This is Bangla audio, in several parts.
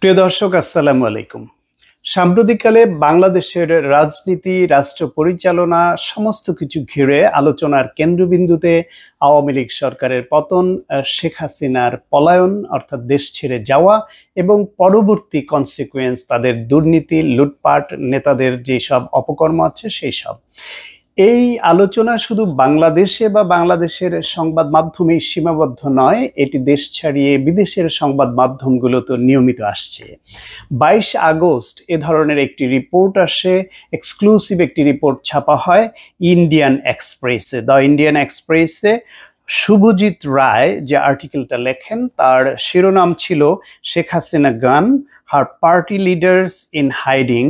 প্রিয় দর্শক, আসসালামু আলাইকুম। সাম্প্রতিককালে বাংলাদেশের রাজনীতি, রাষ্ট্র পরিচালনা সমস্ত কিছু ঘিরে আলোচনার কেন্দ্রবিন্দুতে আওয়ামী লীগ সরকারের পতন, শেখ হাসিনার পলায়ন অর্থাৎ দেশ ছেড়ে যাওয়া এবং পরবর্তী কনসিকুয়েন্স তাদের দুর্নীতি, লুটপাট, নেতাদের যেসব অপকর্ম আছে সেই সব। এই আলোচনা শুধু বাংলাদেশে বা বাংলাদেশের সংবাদ মাধ্যমেই সীমাবদ্ধ নয়, এটি দেশ ছাড়িয়ে বিদেশের সংবাদ মাধ্যমগুলোতে নিয়মিত আসছে। 22 আগস্ট এ ধরনের একটি রিপোর্ট আসে, এক্সক্লুসিভ একটি রিপোর্ট ছাপা হয় ইন্ডিয়ান এক্সপ্রেসে। দ্য ইন্ডিয়ান এক্সপ্রেসে শুভজিৎ রায় যে আর্টিকেলটা লেখেন তার শিরোনাম ছিল Sheikh Hasina gone, her party leaders in hiding,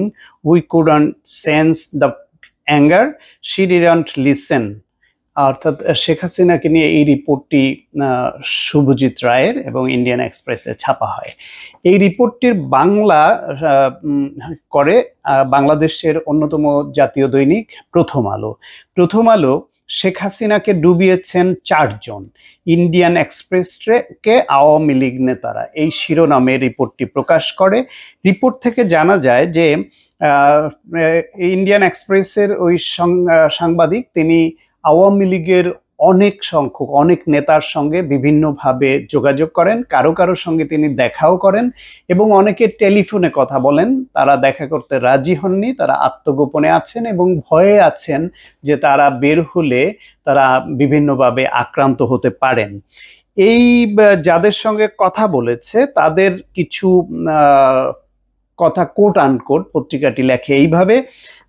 we couldn't sense the anger, she didn't listen. অর্থাৎ শেখ হাসিনাকে নিয়ে এই রিপোর্টটি শুভজিৎ রায়ের এবং ইন্ডিয়ান এক্সপ্রেসে ছাপা হয়। এই রিপোর্টটির বাংলা করে বাংলাদেশের অন্যতম জাতীয় দৈনিক প্রথম আলো। প্রথম আলো শেখ হাসিনাকে ডুবিয়েছেন 4 জন, ইন্ডিয়ান এক্সপ্রেসকে আওয়ামী লীগ নেতারা, এই শিরোনামে রিপোর্টটি প্রকাশ করে। রিপোর্ট থেকে জানা যায় যে ইন্ডিয়ান এক্সপ্রেসের ওই সাংবাদিক তিনি আওয়ামী লীগের অনেক নেতার সঙ্গে বিভিন্নভাবে যোগাযোগ করেন, কারো কারো সঙ্গে তিনি দেখাও করেন এবং অনেকে টেলিফোনে কথা বলেন। তারা দেখা করতে রাজি হননি, তারা আত্মগোপনে আছেন এবং ভয়ে আছেন যে তারা বের হলে তারা বিভিন্নভাবে আক্রান্ত হতে পারেন। এই যাদের সঙ্গে কথা বলেছে তাদের কিছু কথা কোট আনকোট পত্রিকাটি লেখে এইভাবে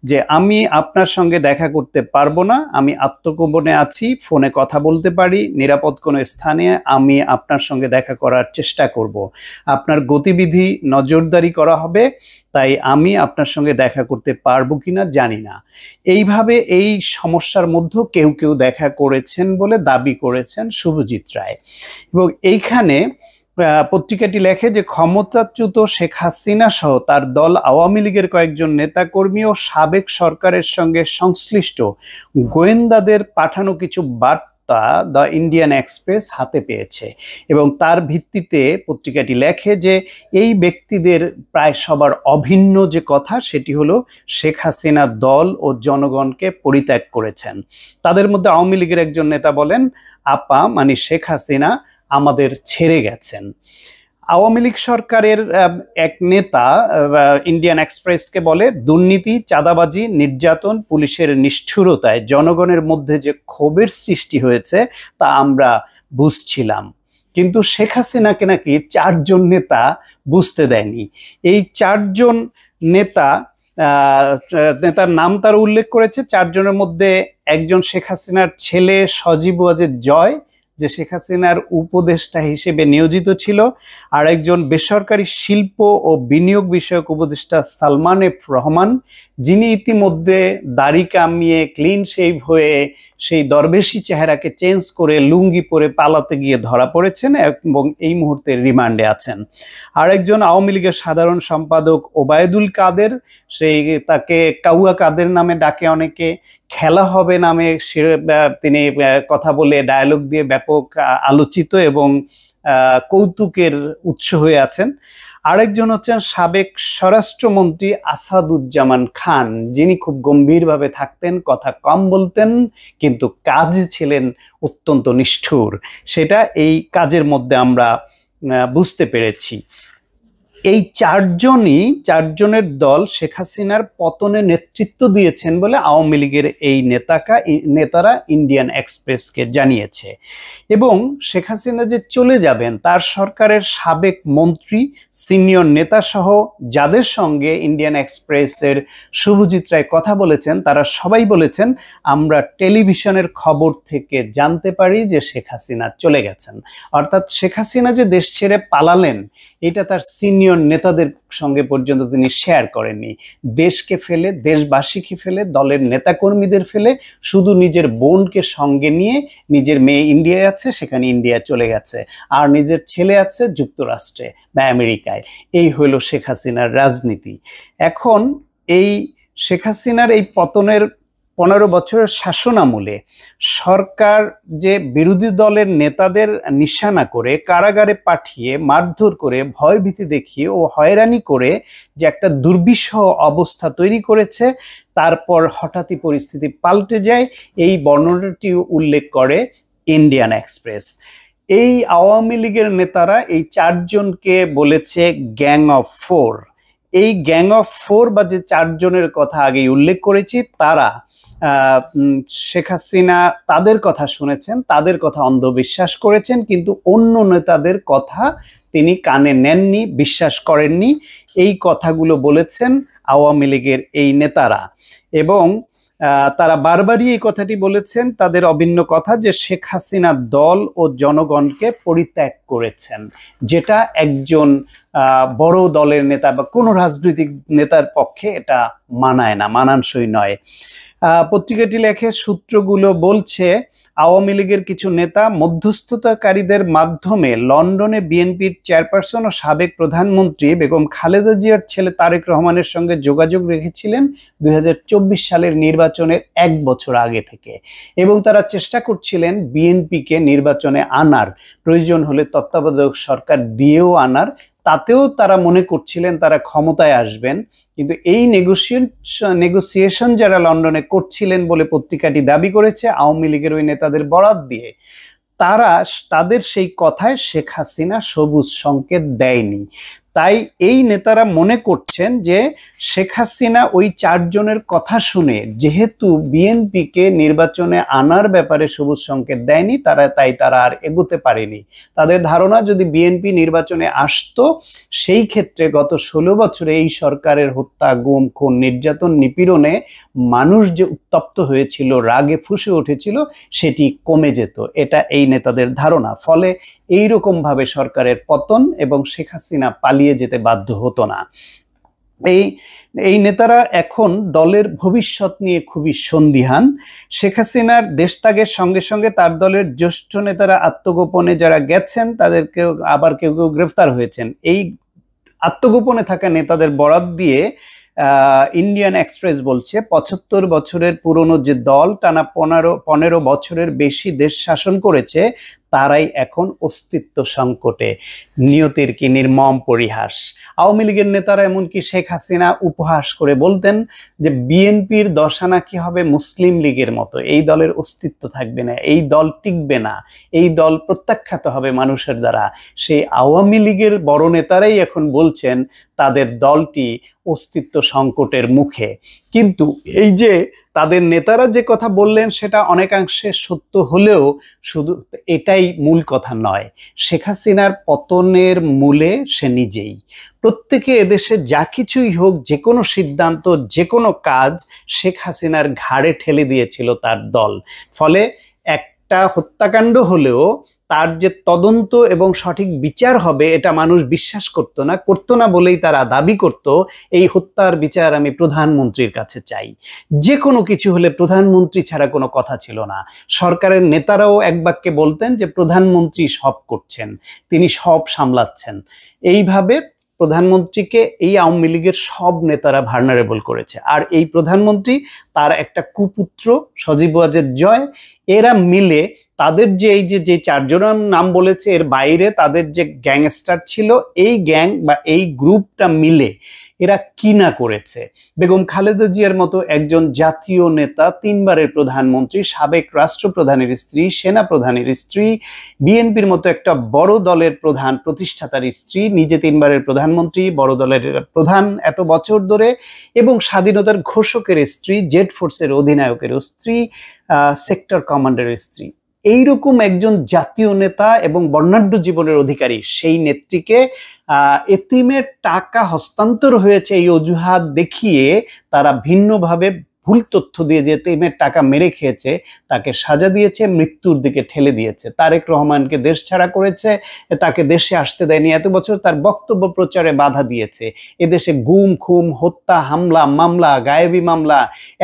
যে, আমি আপনার সঙ্গে দেখা করতে পারবো না, আমি আত্মগোপনে আছি, ফোনে কথা বলতে পারি, নিরাপদ কোনো স্থানে আমি আপনার সঙ্গে দেখা করার চেষ্টা করব, আপনার গতিবিধি নজরদারি করা হবে, তাই আমি আপনার সঙ্গে দেখা করতে পারবো কিনা জানি না। এইভাবে এই সমস্যার মধ্যেও কেউ কেউ দেখা করেছেন বলে দাবি করেছেন শুভজিৎ রায়। এবং এইখানে পত্রিকাটি লেখে যে ক্ষমতাচ্যুত শেখ হাসিনা সহ তার দল আওয়ামী লীগের কয়েকজন নেতাকর্মী ও সাবেক সরকারের সঙ্গে সংশ্লিষ্ট গোয়েন্দাদের পাঠানো কিছু বার্তা দ্য ইন্ডিয়ান এক্সপ্রেস হাতে পেয়েছে এবং তার ভিত্তিতে পত্রিকাটি লেখে যে এই ব্যক্তিদের প্রায় সবার অভিন্ন যে কথা সেটি হলো শেখ হাসিনা দল ও জনগণকে পরিত্যাগ করেছেন। তাদের মধ্যে আওয়ামী লীগের একজন নেতা বলেন, আপা মানে শেখ হাসিনা আমাদের ছেড়ে গেছেন। আওয়ামী লীগ সরকারের এক নেতা ইন্ডিয়ান এক্সপ্রেসকে বলে, দুর্নীতি, চাঁদাবাজি, নির্যাতন, পুলিশের নিষ্ঠুরতায় জনগণের মধ্যে যে ক্ষোভের সৃষ্টি হয়েছে তা আমরা বুঝছিলাম, কিন্তু শেখ হাসিনাকে নাকি 4 জন নেতা বুঝতে দেয়নি। এই 4 জন নেতার নাম তার উল্লেখ করেছে। 4 জনের মধ্যে একজন শেখ হাসিনার ছেলে সজীব ওয়াজেদ জয়, যে শেখ হাসিনার উপদেষ্টা হিসেবে নিয়োজিত ছিল, আর একজন বেসরকারি শিল্প ও বিনিয়োগ বিষয়ক উপদেষ্টা সালমান এফ রহমান, যিনি ইতিমধ্যে দাড়ি কামিয়ে ক্লিন শেভ হয়ে সেই দরবেশি চেহারাকে চেঞ্জ করে লুঙ্গি পরে পালাতে গিয়ে ধরা পড়েছেন এবং এই মুহূর্তে রিমান্ডে আছেন। আর একজন আওয়ামী লীগের সাধারণ সম্পাদক ওবায়দুল কাদের, তাকে কাউয়া কাদের নামে ডাকে অনেকে, খেলা হবে নামে তিনি কথা বলে ডায়ালগ দিয়ে ব্যাপক আলোচিত এবং কৌতুকের উৎস হয়ে আছেন। আরেকজন হচ্ছেন সাবেক স্বরাষ্ট্রমন্ত্রী আসাদুজ্জামান খান, যিনি খুব গম্ভীরভাবে থাকতেন, কথা কম বলতেন, কিন্তু কাজে ছিলেন অত্যন্ত নিষ্ঠুর। সেটা এই কাজের মধ্যে আমরা বুঝতে পেরেছি। এই 4 জনের দল শেখ হাসিনার পতনে নেতৃত্ব দিয়েছেন বলে আওয়ামী লীগের এই নেতারা ইন্ডিয়ান এক্সপ্রেসকে জানিয়েছে। এবং শেখ হাসিনা যে চলে যাবেন তার সরকারের সাবেক মন্ত্রী, সিনিয়র নেতা সহ যাদের সঙ্গে ইন্ডিয়ান এক্সপ্রেসের শুভজিৎ রায় কথা বলেছেন তারা সবাই বলেছেন, আমরা টেলিভিশনের খবর থেকে জানতে পারি যে শেখ হাসিনা চলে গেছেন। অর্থাৎ শেখ হাসিনা যে দেশ ছেড়ে পালালেন এটা তার সিনিয়র নেতাদের সঙ্গে পর্যন্ত তিনি শেয়ার করেননি। দেশকে ফেলে, দেশবাসীকে ফেলে, দলের নেতাকর্মীদের ফেলে শুধু নিজের বোনকে সঙ্গে নিয়ে, নিজের মেয়ে ইন্ডিয়ায় আছে সেখানে ইন্ডিয়া চলে গেছে, আর নিজের ছেলে আছে যুক্তরাষ্ট্রে বা আমেরিকায়। এই হলো শেখ হাসিনার রাজনীতি। এখন এই শেখ হাসিনার এই পতনের 15 বছরের শাসনামলে সরকার যে বিরোধী দলের নেতাদের নিশানা করে কারাগারে পাঠিয়ে মারধর করে ভয়ভীতি দেখিয়ে ও হয়রানি করে যে একটা দুর্বিষহ অবস্থা তৈরি করেছে, তারপর হঠাৎই পরিস্থিতি পাল্টে যায়, এই বর্ণনাটি উল্লেখ করে ইন্ডিয়ান এক্সপ্রেস। এই আওয়ামী লীগের নেতারা এই 4 জনকে বলেছে গ্যাং অফ 4। এই গ্যাং অফ 4 বা যে 4 জনের কথা আগেই উল্লেখ করেছি, তারা শেখ হাসিনা তাদের কথা শুনেছেন, তাদের কথা অন্ধবিশ্বাস করেছেন, কিন্তু অন্য নেতাদের কথা তিনি কানে নেননি, বিশ্বাস করেননি। এই কথাগুলো বলেছেন আওয়ামী লীগের এই নেতারা, এবং তারা বারবারই এই কথাটি বলেছেন, তাদের অভিন্ন কথা, যে শেখ হাসিনা দল ও জনগণকে পরিত্যাগ করেছেন, যেটা একজন বড় দলের নেতা বা কোনো রাজনৈতিক নেতার পক্ষে এটা মানায় না, মানানসই নয়। পত্রিকাটি লেখে, সূত্রগুলো বলছে আওয়ামী লীগের কিছু নেতা মধ্যস্থতাকারীদের মাধ্যমে লন্ডনে বিএনপির চেয়ারপারসন ও সাবেক প্রধানমন্ত্রী বেগম খালেদা জিয়ার ছেলে তারেক রহমানের সঙ্গে যোগাযোগ রেখেছিলেন 2024 সালের নির্বাচনের 1 বছর আগে থেকে, এবং তারা চেষ্টা করছিলেন বিএনপিকে নির্বাচনে আনার, প্রয়োজন হলে তত্ত্বাবধায়ক সরকার দিয়েও আনার। তাতেও তারা মনে করছিলেন তারা ক্ষমতায় আসবেন, কিন্তু এই নেগোসিয়েশন যারা লন্ডনে করছিলেন বলে পত্রিকাটি দাবি করেছে আওয়ামী লীগের ওই নেতাদের বরাত দিয়ে, তাদের সেই কথায় শেখ হাসিনা সবুজ সংকেত দেয়নি। তাই এই নেতারা মনে করছেন যে শেখ হাসিনা ওই 4 জনের কথা শুনে যেহেতু বিএনপিকে নির্বাচনে আনার ব্যাপারে সবুজ সংকেত দেয়নি, তারা আর এগোতে পারেনি। তাদের ধারণা যদি বিএনপি নির্বাচনে আসতো, সেই ক্ষেত্রে গত 16 বছরে এই সরকারের হত্যা, গুম, খুন, নির্যাতন, নিপীড়নে মানুষ যে উত্তপ্ত হয়েছিল, রাগে ফুঁসে উঠেছিল, সেটি কমে যেত। এটা এই নেতাদের ধারণা। ফলে এইরকম ভাবে সরকারের পতন এবং শেখ হাসিনা পালিয়ে যেতে বাধ্য হতো না। এই নেতারা এখন দলের ভবিষ্যৎ নিয়ে খুবই সন্দিহান। শেখ হাসিনার দেশত্যাগের সঙ্গে সঙ্গে তার দলের জ্যেষ্ঠ নেতারা আত্মগোপনে যারা গেছেন, তাদেরকেও আবার কেউ কেউ গ্রেফতার হয়েছেন। এই আত্মগোপনে থাকা নেতাদের বরাত দিয়ে ইন্ডিয়ান এক্সপ্রেস বলছে 75 বছরের পুরনো যে দল টানা 15 বছরের বেশি দেশ শাসন করেছে, তারাই এখন অস্তিত্ব সংকটে। নিয়তির কি নির্মম পরিহাস। আওয়ামী লীগের নেতারা এমনকি শেখ হাসিনা উপহাস করে বলতেন যে বিএনপির দশা নাকি হবে মুসলিম লীগের মতো, এই দলের অস্তিত্ব থাকবে না, এই দল টিকবে না, এই দল প্রত্যাখ্যাত হবে মানুষের দ্বারা। সেই আওয়ামী লীগের বড় নেতারাই এখন বলছেন তাদের দলটি অস্তিত্ব সংকটের মুখে। কিন্তু এই যে তাদের নেতারা যে কথা বললেন সেটা অনেকাংশে সত্য হলেও শুধু এটাই মূল কথা নয়। শেখ হাসিনার পতনের মূলে সে নিজেই। প্রত্যেকে এদেশে যা কিছুই হোক, যে কোনো সিদ্ধান্ত, যে কোনো কাজ শেখ হাসিনার ঘাড়ে ঠেলে দিয়েছিল তার দল। ফলে একটা হত্যাকাণ্ড হলেও তার যে তদন্ত এবং সঠিক বিচার হবে এটা মানুষ বিশ্বাস করতো না বলেই তারা দাবি করত এই হত্যার বিচার আমি প্রধানমন্ত্রীর কাছে চাই। যে কোনো কিছু হলে প্রধানমন্ত্রী ছাড়া কোনো কথা ছিল না। সরকারের নেতারাও এক বাক্যে বলতেন যে প্রধানমন্ত্রী সব করছেন, তিনি সব সামলাচ্ছেন। এইভাবে প্রধানমন্ত্রীকে এই আওয়ামী লীগের সব নেতারা ভার্নারেবল করেছে। আর এই প্রধানমন্ত্রী, তার একটা কুপুত্র সজীব ওয়াজেদ জয়, এরা মিলে তাদের যে এই যে 4 জনের নাম বলেছে, এর বাইরে তাদের যে গ্যাংস্টার ছিল, এই গ্যাং বা এই গ্রুপটা মিলে এরা কি না করেছে। বেগম খালেদা জিয়ার মতো একজন জাতীয় নেতা, 3 বারের প্রধানমন্ত্রী, সাবেক রাষ্ট্রপ্রধানের স্ত্রী, সেনা প্রধানের স্ত্রী, বিএনপির মতো একটা বড় দলের প্রধান প্রতিষ্ঠাতার স্ত্রী, নিজে 3 বারের প্রধানমন্ত্রী, বড় দলের প্রধান এত বছর ধরে, এবং স্বাধীনতার ঘোষকের স্ত্রী, জেড ফোর্সের অধিনায়কের স্ত্রী, সেক্টর কমান্ডারের স্ত্রী, এইরকম একজন জাতীয় নেতা এবং বর্ণাঢ্য জীবনের অধিকারী সেই নেত্রীকে এতিমের টাকা হস্তান্তর হয়েছে এই অজুহাত দেখিয়ে তারা ভিন্নভাবে ভুল তথ্য দিয়ে যে এতিমের টাকা মেরে খেয়েছে তাকে সাজা দিয়েছে, মৃত্যুর দিকে ঠেলে দিয়েছে। তারেক রহমানকে দেশ ছাড়া করেছে, তাকে দেশে আসতে দেয়নি, এত বছর তার বক্তব্য প্রচারে বাধা দিয়েছে। এদেশে গুম, খুম, হত্যা, হামলা, মামলা, গায়েবী মামলা,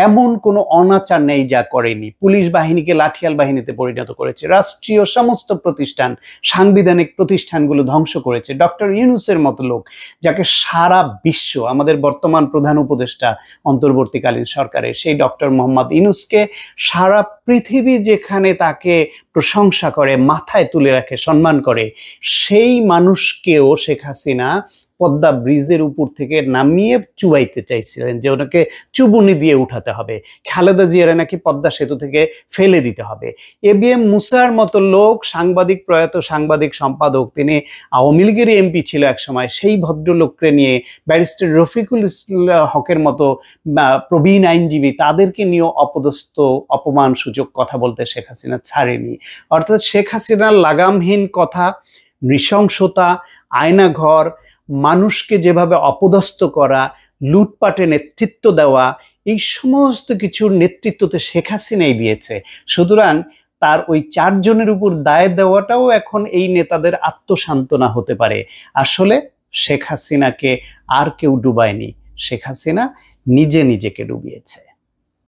এমন কোনো অনাচার নেই যা করেনি। পুলিশ বাহিনীকে লাঠিয়াল বাহিনীতে পরিণত করেছে, রাষ্ট্রীয় সমস্ত প্রতিষ্ঠান, সাংবিধানিক প্রতিষ্ঠানগুলো ধ্বংস করেছে। ডক্টর ইউনূসের মতো লোক, যাকে সারা বিশ্ব, আমাদের বর্তমান প্রধান উপদেষ্টা অন্তর্বর্তীকালীন সরকারের, পারে সেই ডক্টর মোহাম্মদ ইউনূসকে সারা পৃথিবী যেখানে তাকে প্রশংসা করে, মাথায় তুলে রাখে, সম্মান করে, সেই মানুষকেও শেখ হাসিনা পদ্মা ব্রিজের উপর থেকে নামিয়ে চুবাইতে চাইছিলেন, যে ওনাকে চুবুনি দিয়ে উঠাতে হবে। খালেদা জিয়ারে নাকি পদ্মা সেতু থেকে ফেলে দিতে হবে। এবিএম মূসার মতো লোক, সাংবাদিক, প্রয়াত সাংবাদিক সম্পাদক, তিনি আওয়ামী লীগের এমপি ছিল এক সময়, সেই ভদ্রলোককে নিয়ে, ব্যারিস্টার রফিকুল হকের মতো প্রবীণ আইনজীবী, তাদেরকে নিয়েও অপদস্থ, অপমান সূচক কথা বলতে শেখ হাসিনা ছাড়েনি। অর্থাৎ শেখ হাসিনার লাগামহীন কথা, নৃশংসতা, আয়নাঘর, মানুষকে যেভাবে অপদস্থ করা, লুটপাটে নেতৃত্ব দেওয়া, এই সমস্ত কিছুর নেতৃত্বতে শেখ হাসিনাই দিয়েছে। সুতরাং তার ওই 4 জনের উপর দায় দেওয়াটাও এখন এই নেতাদের আত্মসান্ত্বনা হতে পারে। আসলে শেখ হাসিনাকে আর কেউ ডুবায়নি, শেখ হাসিনা নিজে নিজেকে ডুবিয়েছে।